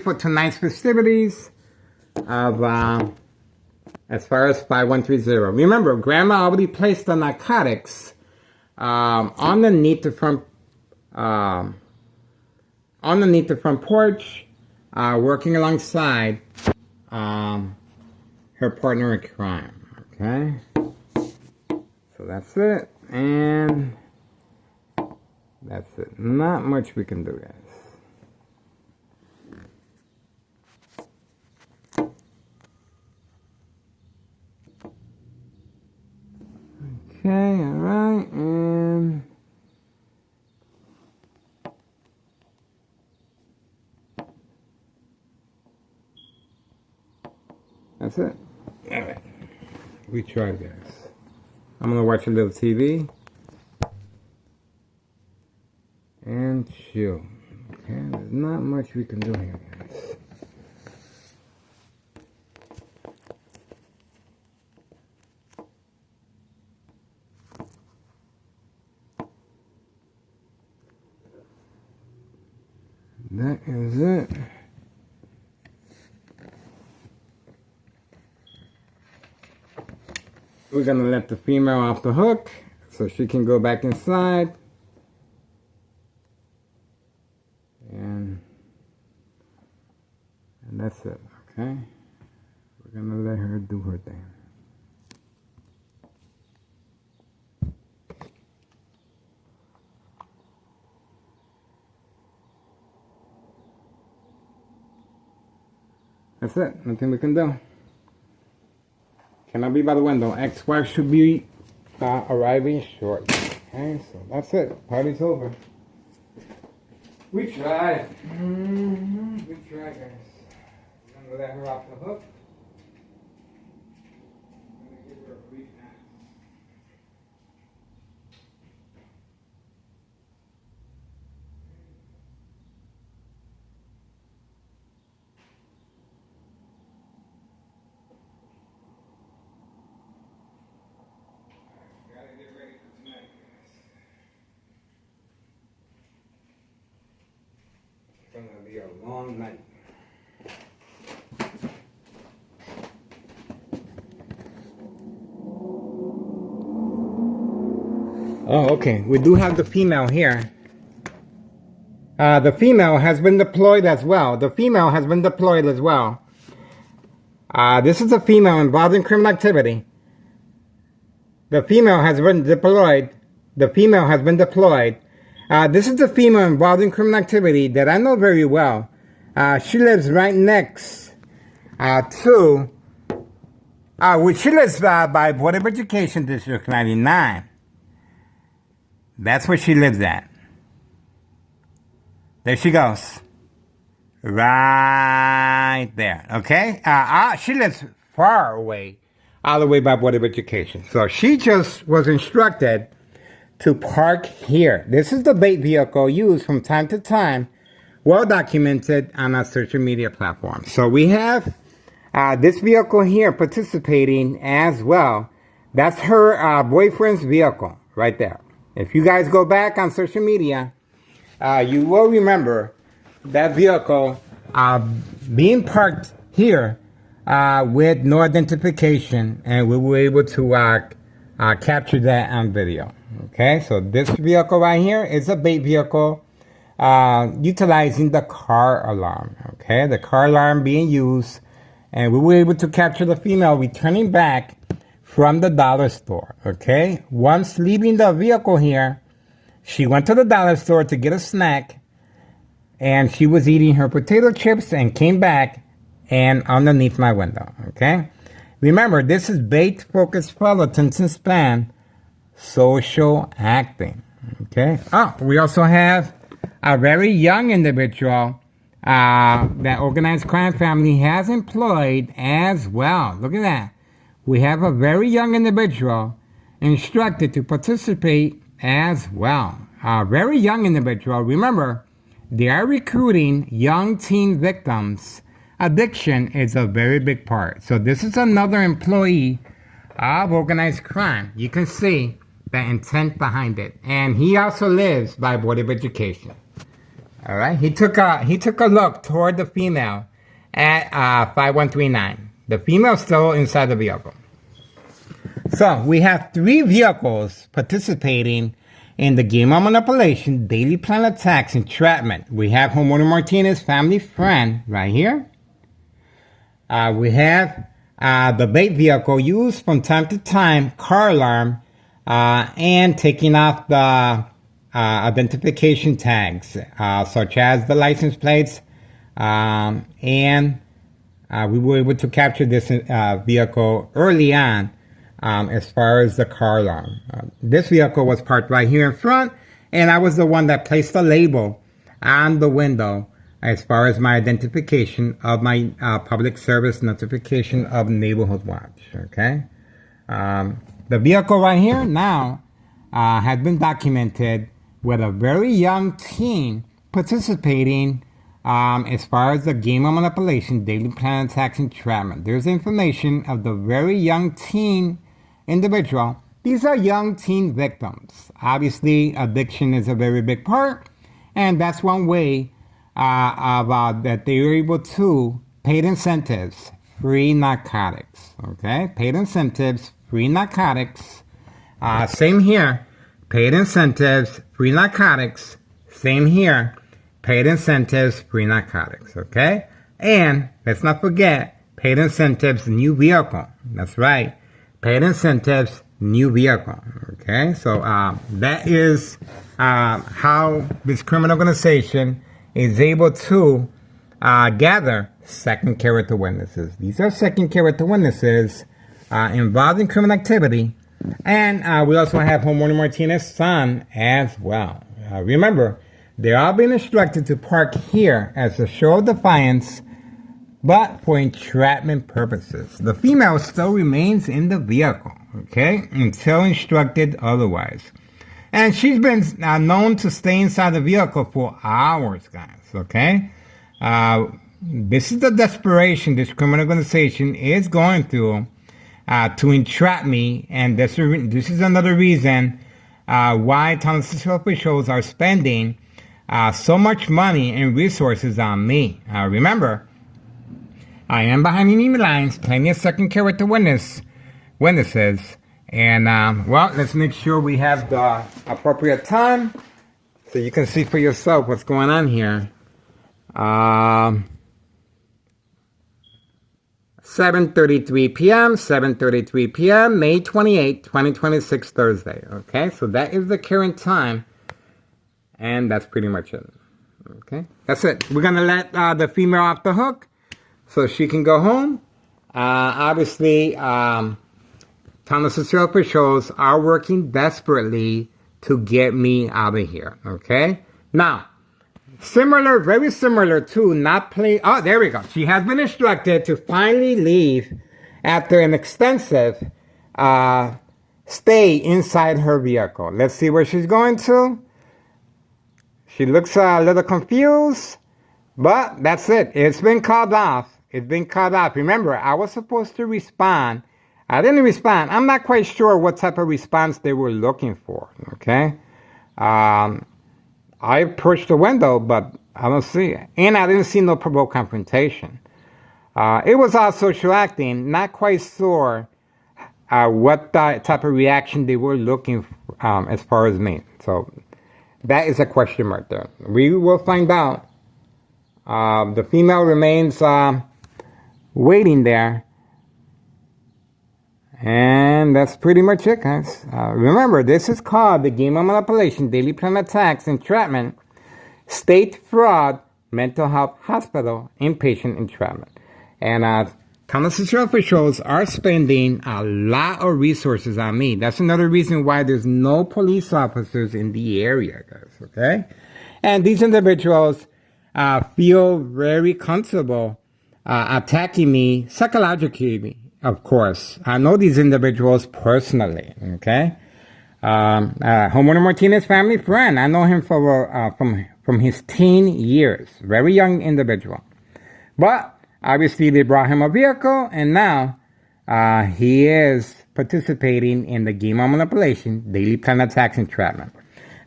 For tonight's festivities of as far as 5130. Remember, Grandma already placed the narcotics underneath the front porch, working alongside her partner in crime. Okay, so that's it, and that's it. Not much we can do, guys. Okay, alright, and that's it. Alright, we tried, guys. I'm gonna watch a little TV and chill. Okay, there's not much we can do here, guys. That is it. We're gonna let the female off the hook so she can go back inside. And that's it, okay? We're gonna let her do her thing. That's it. Nothing we can do. Cannot be by the window. Ex-wife should be arriving shortly. Okay, so that's it. Party's over. We tried. We tried, guys. I'm gonna let her off the hook. I'm gonna give her a brief nap. Gotta get ready for tonight, guys. It's gonna be a long night. Oh, okay. We do have the female here. The female has been deployed as well. This is a female involved in criminal activity. The female has been deployed. This is the female involved in criminal activity that I know very well. She lives right next to... she lives by Board of Education District 99. That's where she lives at. There she goes. Right there. Okay? She lives far away. All the way by Board of Education. So she just was instructed to park here. This is the bait vehicle used from time to time. Well documented on our social media platform. So we have this vehicle here participating as well. That's her boyfriend's vehicle right there. If you guys go back on social media, you will remember that vehicle being parked here with no identification, and we were able to capture that on video. Okay, so this vehicle right here is a bait vehicle utilizing the car alarm. Okay, the car alarm being used, and we were able to capture the female returning back from the dollar store. Okay, once leaving the vehicle here, she went to the dollar store to get a snack, and she was eating her potato chips and came back and underneath my window. Okay, remember, this is bait focused follow attention span social acting. Okay, we also have a very young individual that organized crime family has employed as well. Look at that. We have a very young individual instructed to participate as well. A very young individual. Remember, they are recruiting young teen victims. Addiction is a very big part. So this is another employee of organized crime. You can see the intent behind it. And he also lives by Board of Education. All right. He took a look toward the female at 5139. The female's still inside the vehicle. So we have 3 vehicles participating in the game of manipulation, daily plan attacks, entrapment. We have homeowner Martinez, family friend, right here. We have the bait vehicle used from time to time, car alarm, and taking off the identification tags, such as the license plates, and we were able to capture this vehicle early on, as far as the car alarm. This vehicle was parked right here in front, and I was the one that placed the label on the window as far as my identification of my public service notification of Neighborhood Watch. Okay, the vehicle right here now has been documented with a very young teen participating as far as the game of manipulation, daily plan attacks, entrapment. There's information of the very young teen individual. These are young teen victims. Obviously, addiction is a very big part, and that's one way that they were able to paid incentives, free narcotics. Okay, paid incentives, free narcotics. Same here, paid incentives, free narcotics. Same here, paid incentives, free narcotics. Okay, and let's not forget, paid incentives, new vehicle. That's right, paid incentives, new vehicle. Okay, so that is how this criminal organization is able to gather second character witnesses. These are second character witnesses involved in criminal activity. And we also have homeowner Martinez's son as well. Remember, they're all being instructed to park here as a show of defiance, but for entrapment purposes. The female still remains in the vehicle, okay, until instructed otherwise. And she's been known to stay inside the vehicle for hours, guys, okay? This is the desperation this criminal organization is going through to entrap me, and this is another reason why town officials are spending so much money and resources on me. Remember, I am behind enemy lines, plenty of second character witnesses. And, well, let's make sure we have the appropriate time so you can see for yourself what's going on here. 7:33 p.m., 7:33 p.m., May 28, 2026, Thursday. Okay, so that is the current time. And that's pretty much it. Okay, that's it. We're going to let the female off the hook so she can go home. Obviously, town social officials are working desperately to get me out of here, okay? Now, very similar to not play... Oh, there we go. She has been instructed to finally leave after an extensive stay inside her vehicle. Let's see where she's going to. She looks a little confused, but that's it. It's been called off. It's been called off. Remember, I was supposed to respond. I didn't respond. I'm not quite sure what type of response they were looking for, okay? I pushed the window, but I don't see it. And I didn't see no provoked confrontation. It was all social acting, not quite sure what type of reaction they were looking for as far as me. So that is a question mark there. We will find out. The female remains waiting there. And that's pretty much it, guys. Remember, this is called the game of manipulation, daily plan attacks, entrapment, state fraud, mental health hospital, inpatient entrapment. And town social officials are spending a lot of resources on me. That's another reason why there's no police officers in the area, guys, okay? And these individuals feel very comfortable attacking me psychologically. Of course, I know these individuals personally, okay? Homeowner Martinez family friend. I know him from his teen years. Very young individual. But obviously they brought him a vehicle, and now he is participating in the game of manipulation, daily plan attacks, entrapment.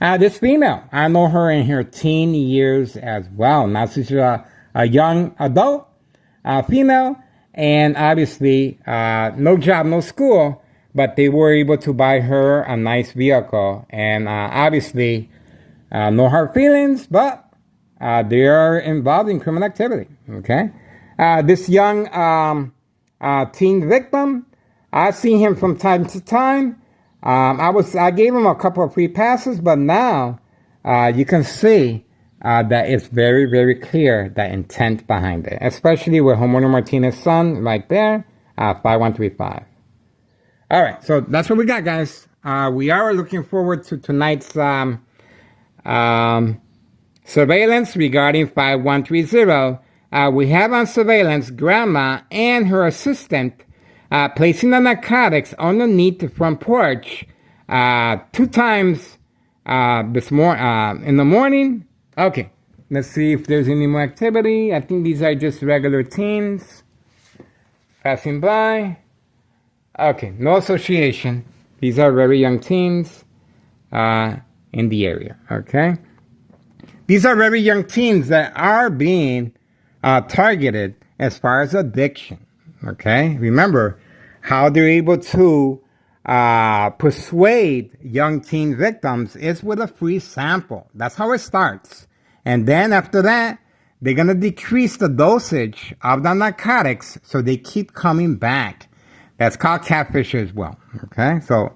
This female, I know her in her teen years as well. Now she's a young adult female, and obviously no job, no school, but they were able to buy her a nice vehicle, and obviously no hard feelings, but they are involved in criminal activity. Okay, this young teen victim, I've seen him from time to time. I gave him a couple of free passes, but now you can see that it's very, very clear the intent behind it, especially with homeowner Martinez's son right there, 5135. All right, so that's what we got, guys. We are looking forward to tonight's surveillance regarding 5130. We have on surveillance Grandma and her assistant placing the narcotics underneath the front porch 2 times in the morning. Okay, let's see if there's any more activity. I think these are just regular teens passing by. Okay, no association. These are very young teens in the area, okay? These are very young teens that are being targeted as far as addiction, okay? Remember how they're able to persuade young teen victims is with a free sample. That's how it starts. And then after that, they're going to decrease the dosage of the narcotics so they keep coming back. That's called catfish as well. Okay, so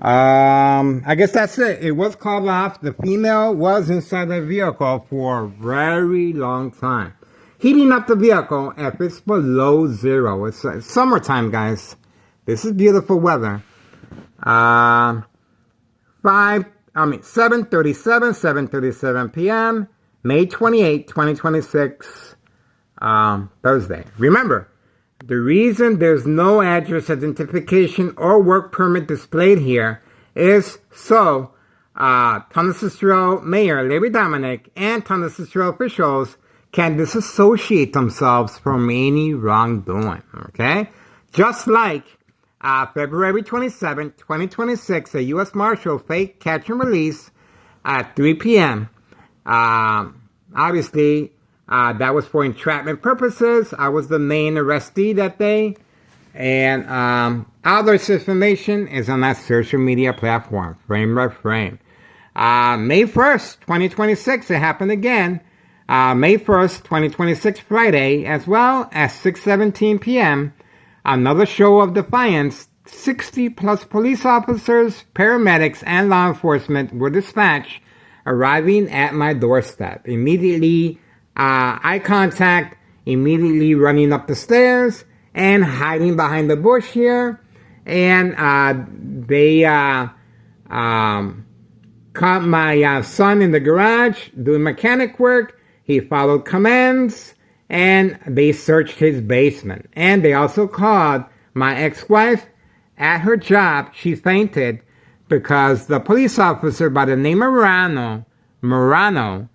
I guess that's it. It was called off. The female was inside the vehicle for a very long time, heating up the vehicle if it's below 0. It's summertime, guys. This is beautiful weather. 7:37 p.m. May 28, 2026, Thursday. Remember, the reason there's no address identification or work permit displayed here is so Tunnel Cicero Mayor Larry Dominic and Tunnel Cicero officials can disassociate themselves from any wrongdoing, okay? Just like February 27, 2026, a U.S. Marshal fake catch and release at 3 p.m. Obviously, that was for entrapment purposes. I was the main arrestee that day. And all this information is on that social media platform, frame by frame. May 1st, 2026, it happened again. May 1st, 2026, Friday, as well as 6:17 p.m., another show of defiance. 60-plus police officers, paramedics, and law enforcement were dispatched, arriving at my doorstep. Immediately, eye contact, immediately running up the stairs, and hiding behind the bush here. And they caught my son in the garage doing mechanic work. He followed commands, and they searched his basement. And they also called my ex-wife at her job. She fainted because the police officer by the name of Morano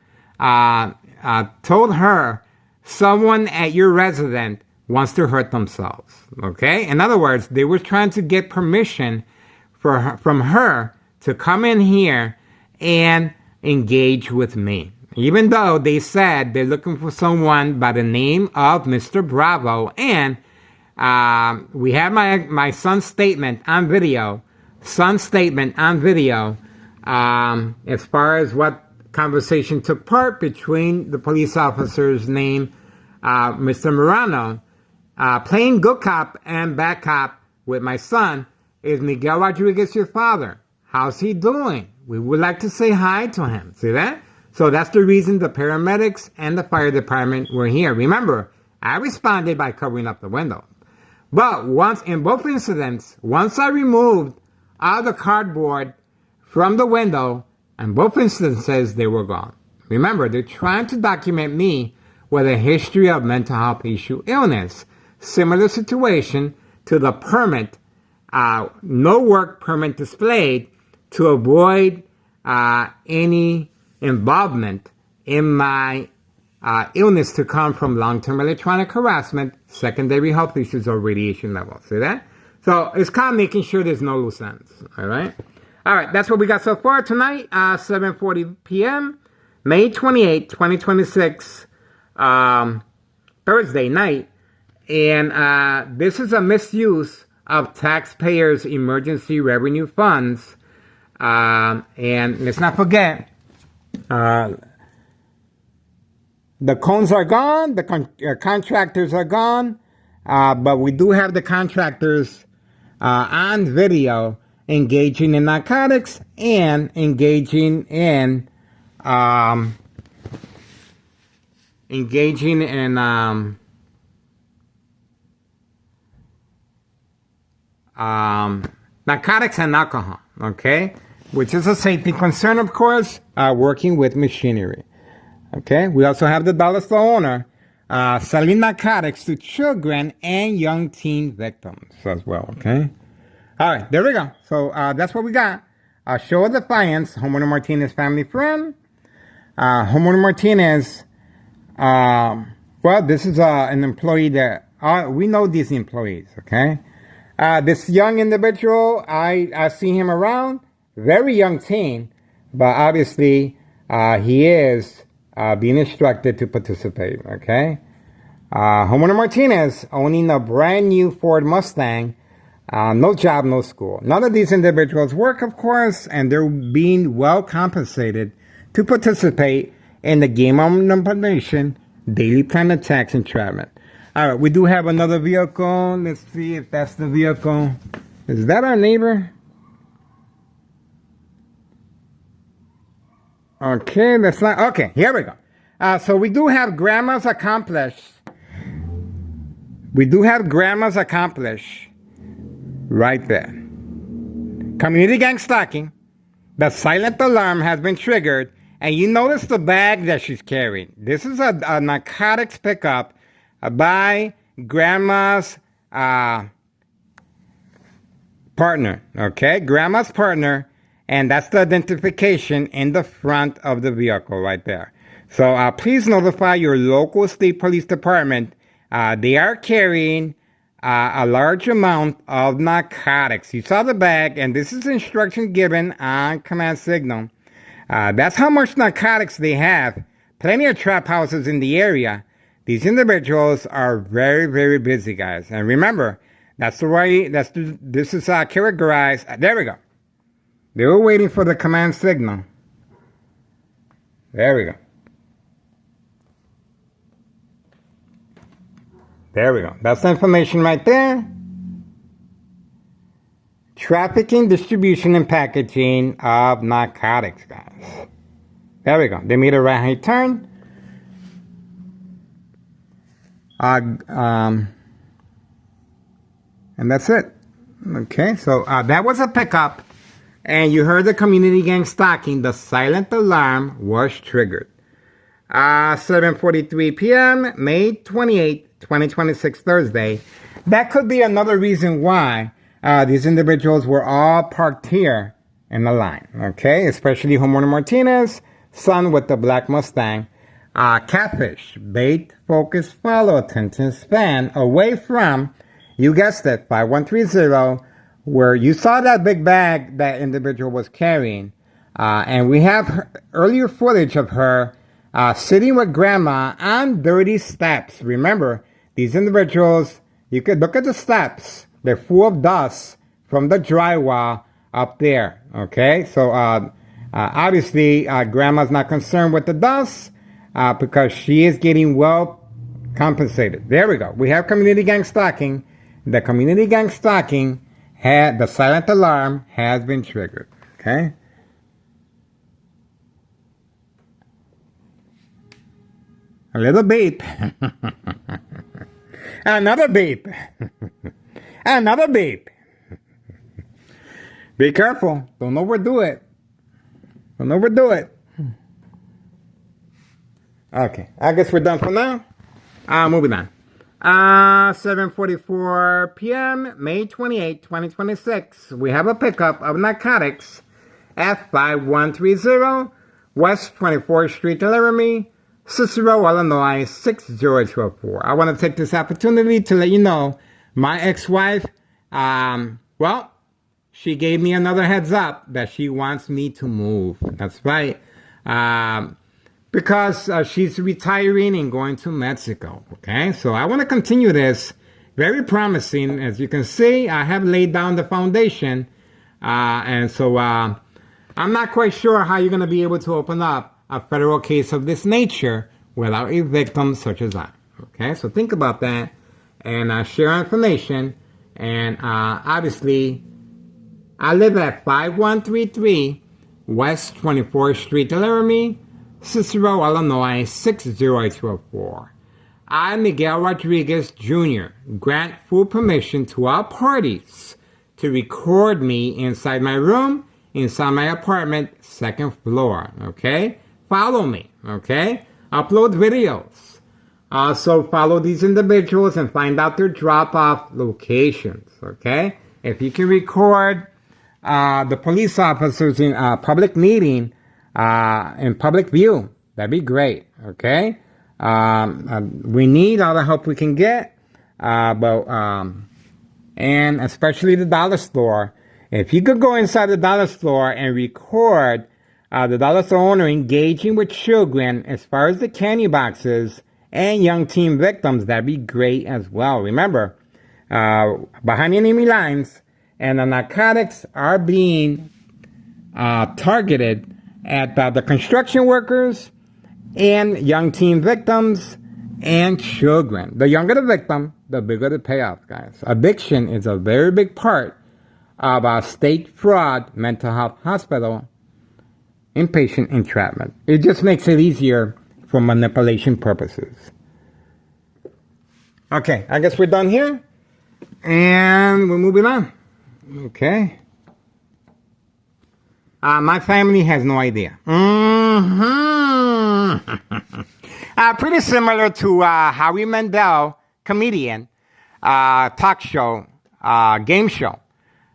told her, someone at your residence wants to hurt themselves. Okay? In other words, they were trying to get permission from her to come in here and engage with me. Even though they said they're looking for someone by the name of Mr. Bravo. And we have my son's statement on video. As far as what conversation took part between the police officers named Mr. Morano. Playing good cop and bad cop with my son is Miguel Rodriguez, your father. How's he doing? We would like to say hi to him. See that? So that's the reason the paramedics and the fire department were here. Remember, I responded by covering up the window. But in both incidents, once I removed all the cardboard from the window, in both instances, they were gone. Remember, they're trying to document me with a history of mental health issue illness. Similar situation to the permit, no work permit displayed to avoid any involvement in my illness to come from long-term electronic harassment, secondary health issues, or radiation levels. See that? So it's kind of making sure there's no loose ends. All right? All right, that's what we got so far tonight. 7:40 p.m., May 28, 2026, Thursday night. And this is a misuse of taxpayers' emergency revenue funds. And let's not forget, the cones are gone, the contractors are gone, but we do have the contractors on video engaging in narcotics and engaging in narcotics and alcohol, okay? Which is a safety concern, of course, working with machinery. Okay, we also have the dollar store owner selling narcotics to children and young teen victims as well, okay? All right, there we go. So that's what we got. Show of defiance, Homeowner Martinez family friend. Homeowner Martinez, well, this is an employee that, we know these employees, okay? This young individual, I see him around, very young teen, but obviously he is being instructed to participate, okay? Homeowner Martinez owning a brand new Ford Mustang, no job, no school. None of these individuals work, of course, and they're being well compensated to participate in the game of manipulation, daily plan attacks, entrapment. All right, we do have another vehicle. Let's see if that's the vehicle. Is that our neighbor? Okay, that's not. Okay, here we go. So we do have grandma's accomplished. We do have grandma's accomplished right there. Community gang stalking. The silent alarm has been triggered, and you notice the bag that she's carrying. This is a narcotics pickup by grandma's partner. Okay, grandma's partner. And that's the identification in the front of the vehicle right there. So please notify your local state police department. They are carrying a large amount of narcotics. You saw the bag, and this is instruction given on command signal. That's how much narcotics they have. Plenty of trap houses in the area. These individuals are very, very busy, guys. And remember, that's the way, this is characterized. There we go. They were waiting for the command signal. There we go. There we go. That's the information right there. Trafficking, distribution, and packaging of narcotics, guys. There we go. They made a right-hand turn. And that's it. Okay, so that was a pickup. And you heard the community gang stalking. The silent alarm was triggered. 7:43 p.m., May 28, 2026, Thursday. That could be another reason why these individuals were all parked here in the line. Okay, especially Homeowner Martinez, son with the black Mustang. Catfish, bait, focus, follow, attention span, away from, you guessed it, 5130, where you saw that big bag that individual was carrying. And we have earlier footage of her sitting with grandma on dirty steps. Remember, these individuals, you could look at the steps. They're full of dust from the drywall up there. Okay, so obviously grandma's not concerned with the dust because she is getting well compensated. There we go. We have community gang stalking. The community gang stalking had the silent alarm has been triggered. Okay. A little beep. Another beep. Another beep. Be careful. Don't overdo it. Don't overdo it. Okay. I guess we're done for now. Moving on. 7:44 p.m., May 28, 2026. We have a pickup of narcotics at 5130 West 24th Street, Laramie, Cicero, Illinois, 60204. I want to take this opportunity to let you know my ex-wife, well, she gave me another heads up that she wants me to move. That's right. Because she's retiring and going to Mexico. Okay, so I want to continue this. Very promising. As you can see, I have laid down the foundation. And so I'm not quite sure how you're going to be able to open up a federal case of this nature without a victim such as I. Okay, so think about that and share information. And obviously, I live at 5133 West 24th Street, Laramie, Cicero, Illinois, 60804. I, Miguel Rodriguez Jr., grant full permission to all parties to record me inside my room, inside my apartment, second floor, okay? Follow me, okay? Upload videos. Also follow these individuals and find out their drop-off locations, okay? If you can record the police officers in a public meeting, in public view, that'd be great, okay? We need all the help we can get, and especially the dollar store. If you could go inside the dollar store and record the dollar store owner engaging with children as far as the candy boxes and young teen victims, that'd be great as well. Remember, behind enemy lines, and the narcotics are being targeted at the construction workers and young teen victims and children. The younger the victim, the bigger the payoff, guys. Addiction is a very big part of our state fraud mental health hospital inpatient entrapment. It just makes it easier for manipulation purposes. Okay, I guess we're done here. And we're moving on. Okay. My family has no idea. Pretty similar to Howie Mandel, comedian, talk show, game show.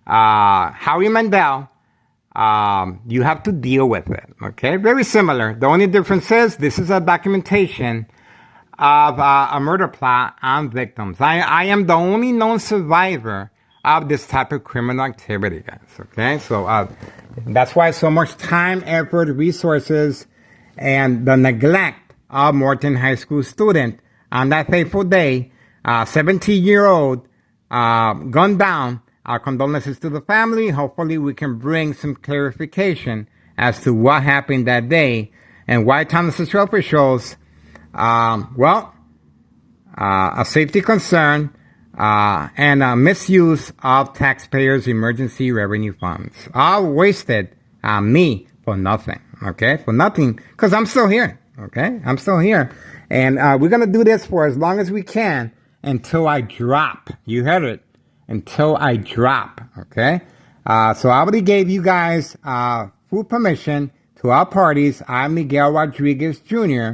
Howie Mandel, you have to deal with it. Okay, very similar. The only difference is this is a documentation of a murder plot on victims. I am the only known survivor of this type of criminal activity, guys. Okay, so that's why so much time, effort, resources, and the neglect of Morton High School student on that fateful day, 17-year-old, gunned down. Our condolences to the family. Hopefully we can bring some clarification as to what happened that day and why Thomas Cicero officials, a safety concern, and a misuse of taxpayers' emergency revenue funds. All wasted on me for nothing, okay? For nothing, because I'm still here, okay? I'm still here. And we're going to do this for as long as we can until I drop. You heard it. Until I drop, okay? So I already gave you guys full permission to all parties. I'm Miguel Rodriguez Jr.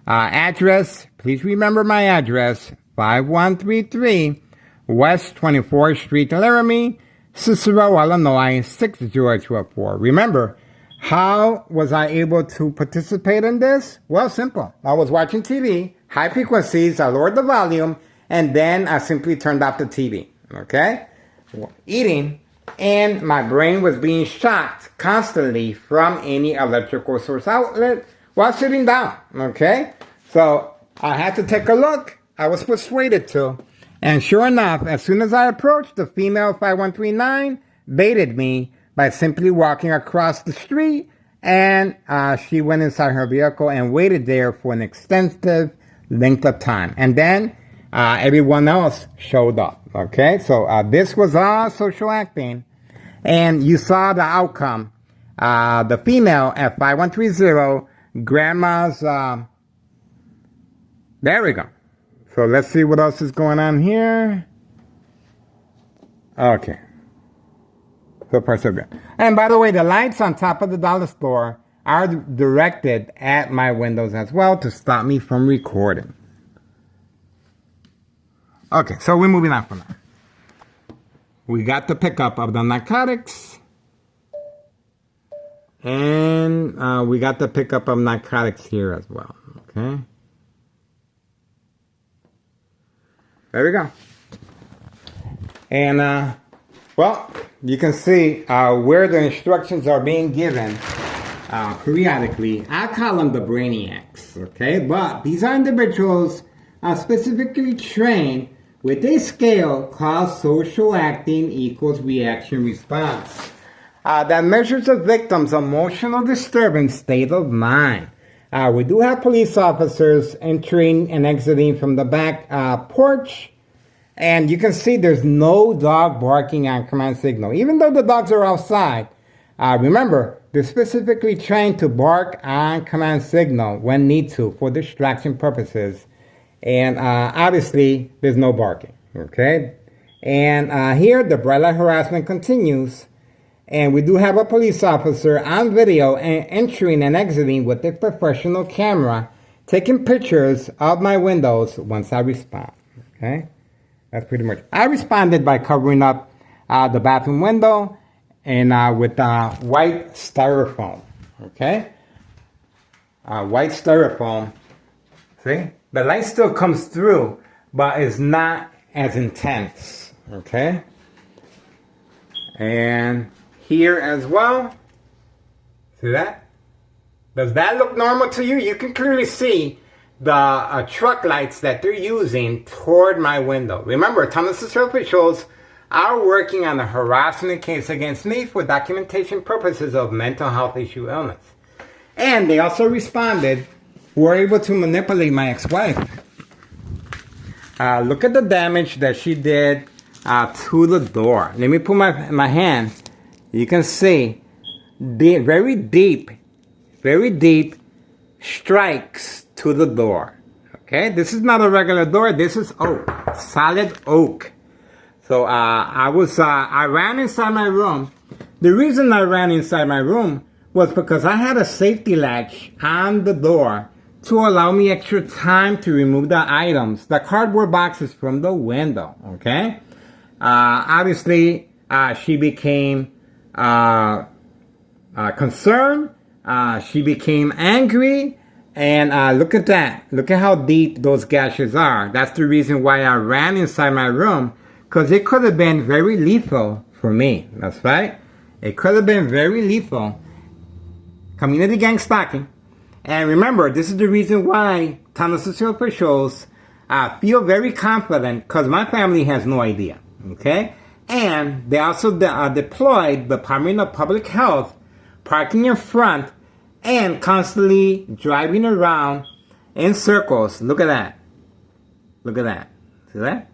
Address, please remember my address, 5133 West 24th Street, Laramie, Cicero, Illinois, 60804. Remember, how was I able to participate in this? Well, simple. I was watching TV, high frequencies, I lowered the volume, and then I simply turned off the TV. Okay? Eating, and my brain was being shocked constantly from any electrical source outlet while sitting down. Okay? So I had to take a look. I was persuaded to. And sure enough, as soon as I approached, the female 5139 baited me by simply walking across the street, and she went inside her vehicle and waited there for an extensive length of time. And then everyone else showed up. Okay, so this was all social acting, and you saw the outcome. The female at 5130, grandma's, there we go. So let's see what else is going on here. Okay. So far, so good. And by the way, the lights on top of the dollar store are directed at my windows as well to stop me from recording. Okay, so we're moving on from that. We got the pickup of the narcotics. And we got the pickup of narcotics here as well. Okay. There we go. And Well, you can see where the instructions are being given periodically. I call them the brainiacs, okay? But these are individuals specifically trained with a scale called social acting equals reaction response that measures a victim's emotional disturbance state of mind. We do have police officers entering and exiting from the back porch. And you can see there's no dog barking on command signal. Even though the dogs are outside, remember, they're specifically trained to bark on command signal when need to for distraction purposes. And obviously, there's no barking, okay? And here, the bright light harassment continues. And we do have a police officer on video entering and exiting with a professional camera, taking pictures of my windows once I respond, okay? That's pretty much. I responded by covering up the bathroom window and with white styrofoam. Okay? White styrofoam. See? The light still comes through, but it's not as intense. Okay? And here as well. See that? Does that look normal to you? You can clearly see the truck lights that they're using toward my window. Remember, Thomas officials are working on a harassment case against me for documentation purposes of mental health issue illness. And they also responded, were able to manipulate my ex-wife. Look at the damage that she did to the door. Let me put my hand. You can see very deep strikes to the door. Okay, this is not a regular door. This is oak, solid oak. So I ran inside my room. The reason I ran inside my room was because I had a safety latch on the door to allow me extra time to remove the items, the cardboard boxes from the window. Okay, obviously she became concerned. She became angry. And look at that. Look at how deep those gashes are. That's the reason why I ran inside my room. Because it could have been very lethal for me. That's right. It could have been very lethal. Community gang stalking. And remember, this is the reason why Thomas officials feel very confident. Because my family has no idea. Okay? And they also deployed the Department of Public Health parking in front and constantly driving around in circles. Look at that. Look at that. See that?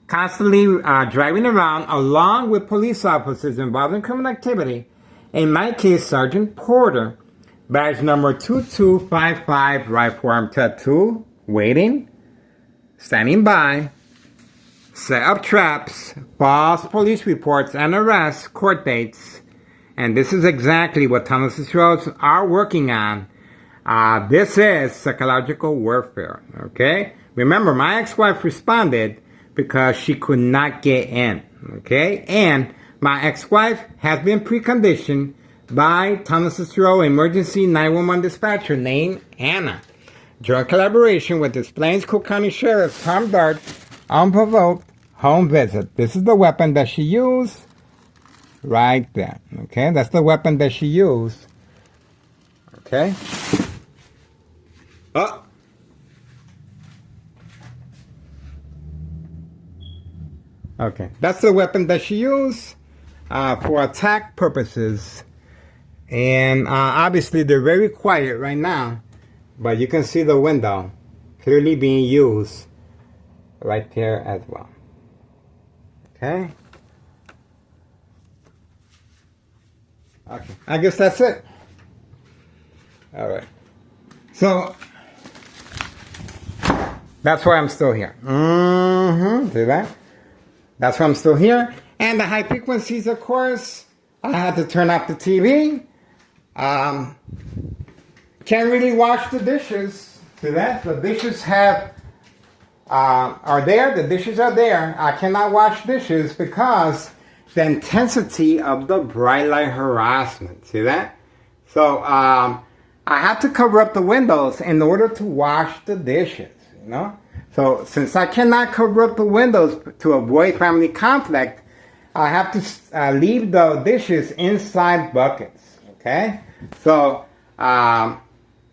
Constantly driving around along with police officers involved in criminal activity. In my case, Sergeant Porter, badge number 2255, rifle arm tattoo, waiting, standing by, set up traps, false police reports and arrests, court dates. And this is exactly what Thomas officials are working on. This is psychological warfare, okay? Remember, my ex-wife responded because she could not get in, okay? And my ex-wife has been preconditioned by Thomas emergency 911 dispatcher named Anna. Joint collaboration with Des Plaines Cook County Sheriff Tom Dart, unprovoked home visit. This is the weapon that she used. Right there. Okay, that's the weapon that she used. Okay. Oh. Okay, that's the weapon that she used for attack purposes. And obviously they're very quiet right now, but you can see the window clearly being used right there as well. Okay. Okay, I guess that's it. All right. So, that's why I'm still here. See that? That's why I'm still here. And the high frequencies, of course, I had to turn off the TV. Can't really wash the dishes. See that? The dishes are there. The dishes are there. I cannot wash dishes because the intensity of the bright light harassment. See that? So, I have to cover up the windows in order to wash the dishes, you know? So, since I cannot cover up the windows to avoid family conflict, I have to leave the dishes inside buckets. Okay, so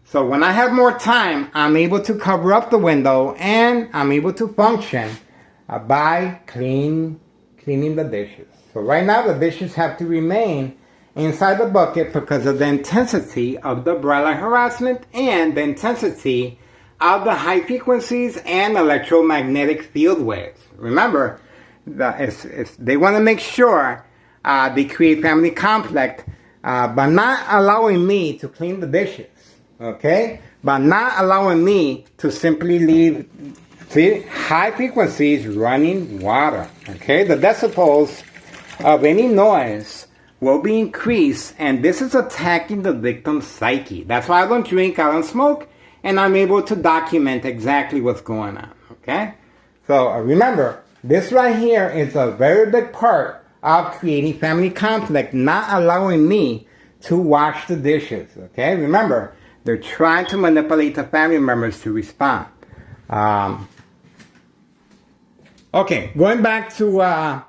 so when I have more time, I'm able to cover up the window and I'm able to function by cleaning the dishes. So right now the dishes have to remain inside the bucket because of the intensity of the bright light harassment and the intensity of the high frequencies and electromagnetic field waves. Remember, they want to make sure they create family conflict by not allowing me to clean the dishes. Okay? By not allowing me to simply leave high frequencies running water. Okay? The decibels of any noise will be increased, and this is attacking the victim's psyche. That's why I don't drink, I don't smoke, and I'm able to document exactly what's going on. Okay? So remember, this right here is a very big part of creating family conflict, not allowing me to wash the dishes. Okay? Remember, they're trying to manipulate the family members to respond. Okay, going back to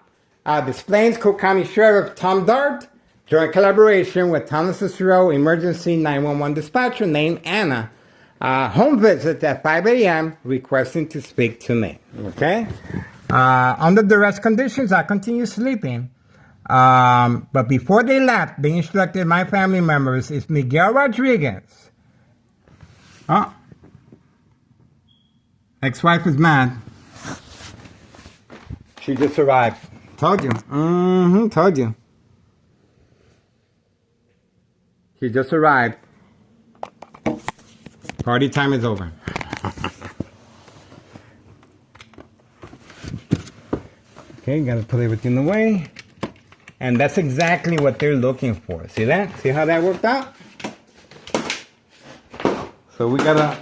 Des Plaines, Cook County Sheriff Tom Dart, joint collaboration with Town of Cicero Emergency 911 dispatcher named Anna, home visit at 5 a.m. requesting to speak to me. Okay? Under duress conditions, I continue sleeping. But before they left, they instructed my family members, it's Miguel Rodriguez. Oh. Ex-wife is mad. She just arrived. Told you. Told you. She just arrived. Party time is over. Okay, gotta put everything away. And that's exactly what they're looking for. See that? See how that worked out? So we gotta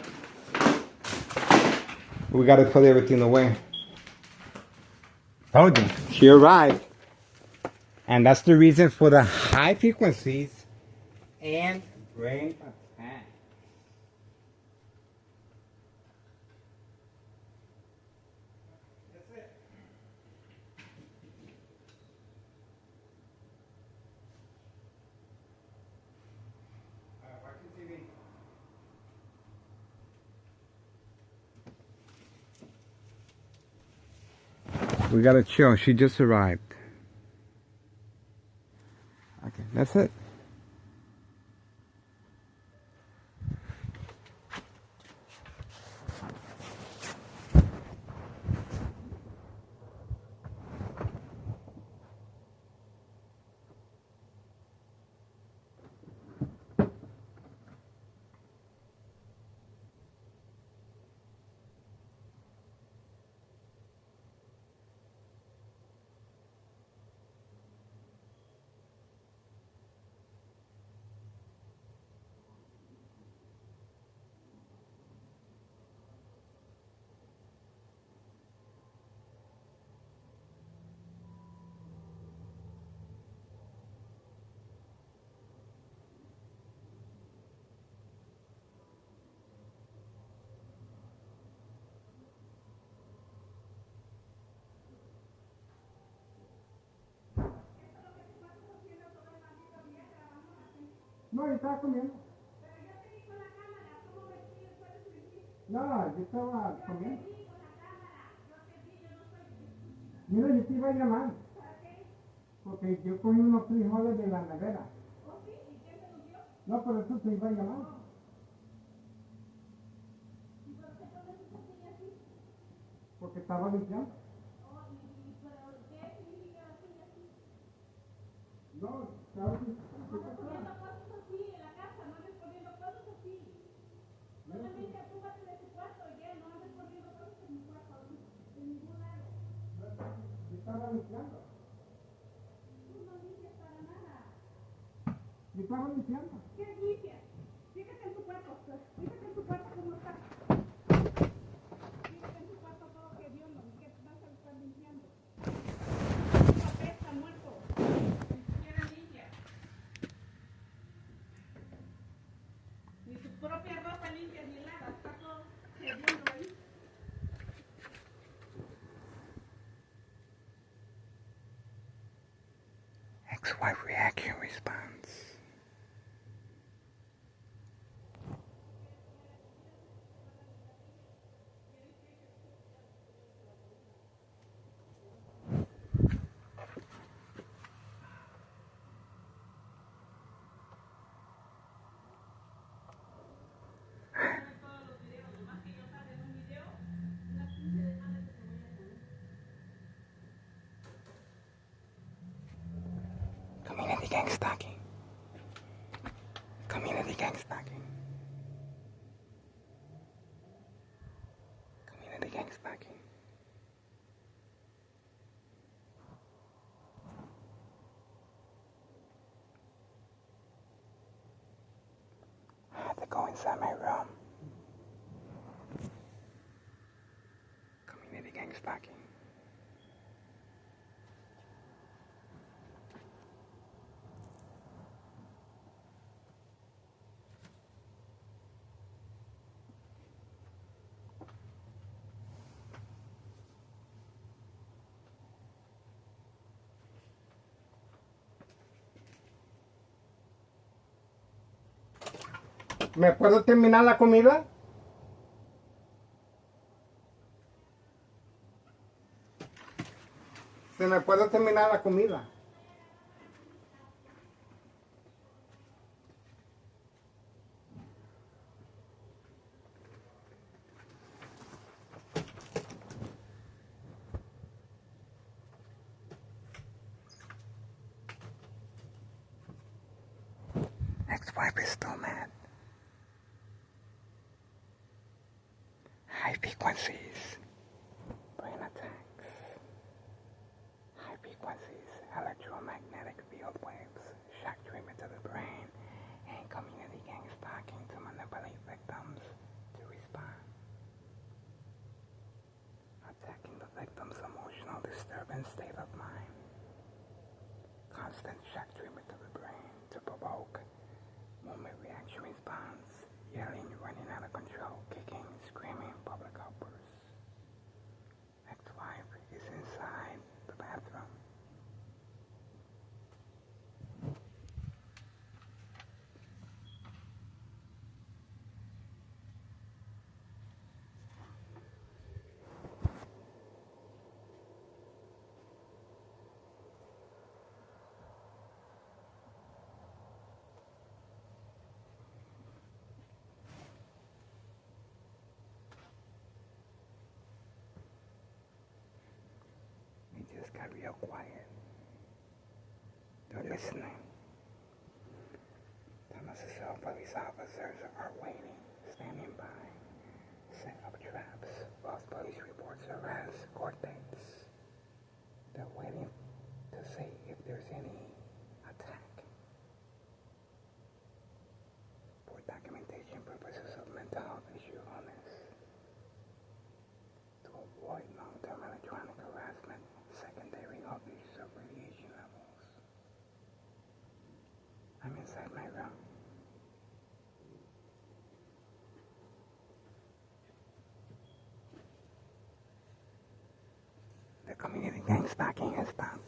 put everything away. Told you. She arrived. And that's the reason for the high frequencies and brain attack. That's it. Watching TV. We gotta chill. She just arrived. Okay, that's it. No, yo estaba comiendo. No, yo estaba comiendo. Mira, yo te iba a llamar. Porque yo cogí unos frijoles de la nevera. No, por eso te iba a llamar. Porque estaba limpiando. No, estaba limpiando. Estaba limpiando. Yo estaba limpiando. ¿Qué limpias? Fíjate en tu cuarto. Fíjate en tu cuarto cómo está. Fíjate en tu cuarto todo que Dios lo que vas a estar limpiando. Tu papel está muerto. Ni siquiera limpia. Ni tu propia ropa limpia ni nada. Está todo hediondo ahí. Ex-wife reaction response. Community gang stalking. Community gang stalking. Community gang stalking. I had to go inside my room. Community gang stalking. ¿Me puedo terminar la comida? ¿Se me puede terminar la comida? Ex-wife is still mad. High frequencies, brain attacks. High frequencies, electromagnetic field waves, shock treatment to the brain, and community gang stalking to manipulate victims to respond. Attacking the victim's emotional disturbance state of mind. Constant shock treatment to the brain to provoke moment reaction response, yelling, running out of control, kicking, screaming, public outbursts. Ex-wife is inside the bathroom. It just got real quiet. They're listening. Unnecessary police officers are waiting, standing by, set up traps, false police reports arrests, court dates. They're waiting to see if there's any attack. For documentation purposes of mental health issue illness. To avoid long-term electronic harassment, secondary health issues of radiation levels. I'm inside my room. The community gang stalking has stopped.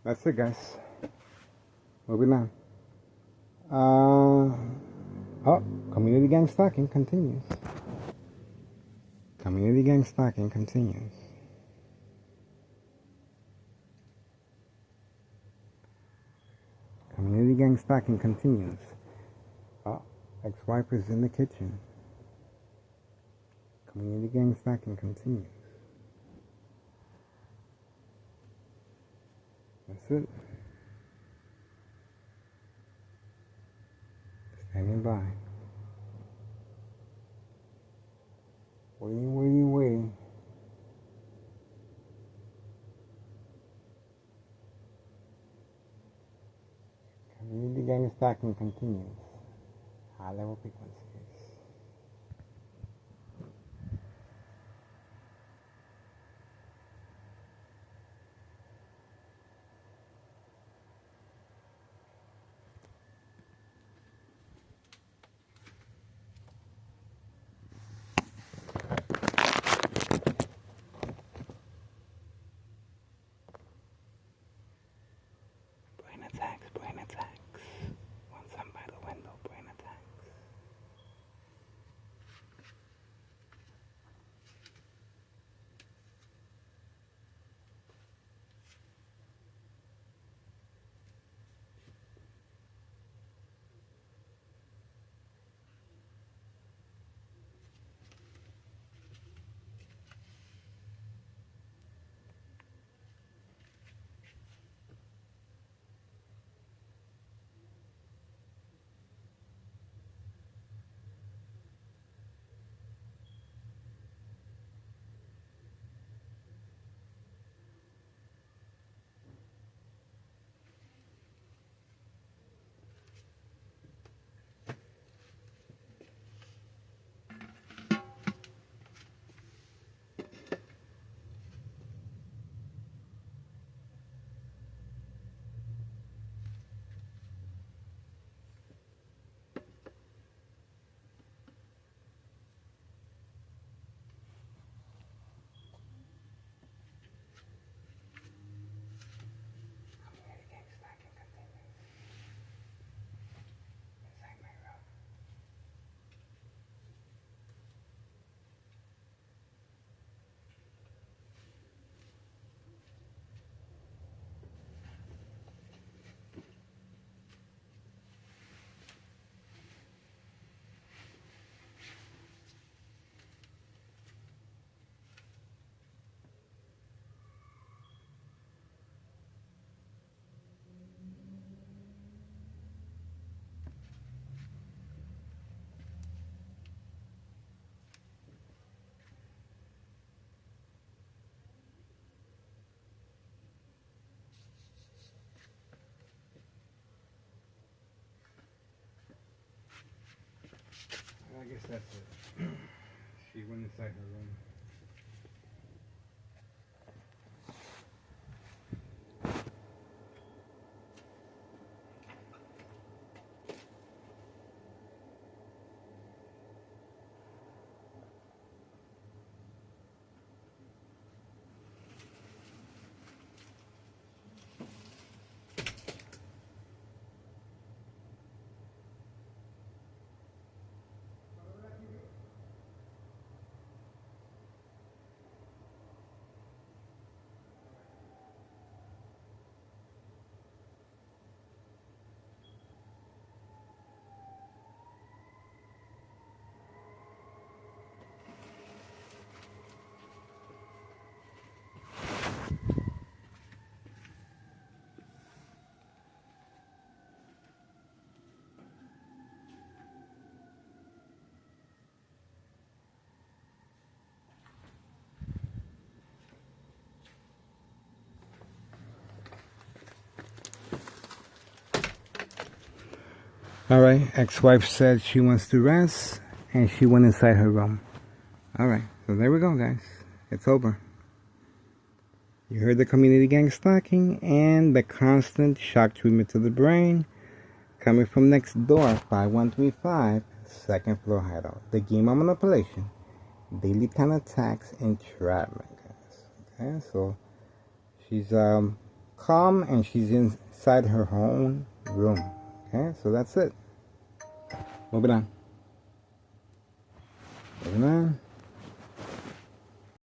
That's it, guys. Moving on. Community gang stalking continues. Community gang stalking continues. Community gang stalking continues. Ex-wife is in the kitchen. Community gang stalking continues. That's it. passing by. Waiting, waiting, waiting. Community gang stacking continues. High level frequencies. Brain attacks, brain attacks. Once I'm by the window, brain attacks. I guess that's it. She went inside her room. Alright, ex-wife said she wants to rest, and she went inside her room. Alright, so there we go, guys. It's over. You heard the community gang stalking and the constant shock treatment to the brain coming from next door, 5135, second floor hideout. The game of manipulation, daily kind of attacks, entrapment, guys. Okay, so she's calm and she's inside her own room. Okay, so that's it. Moving on. Moving on.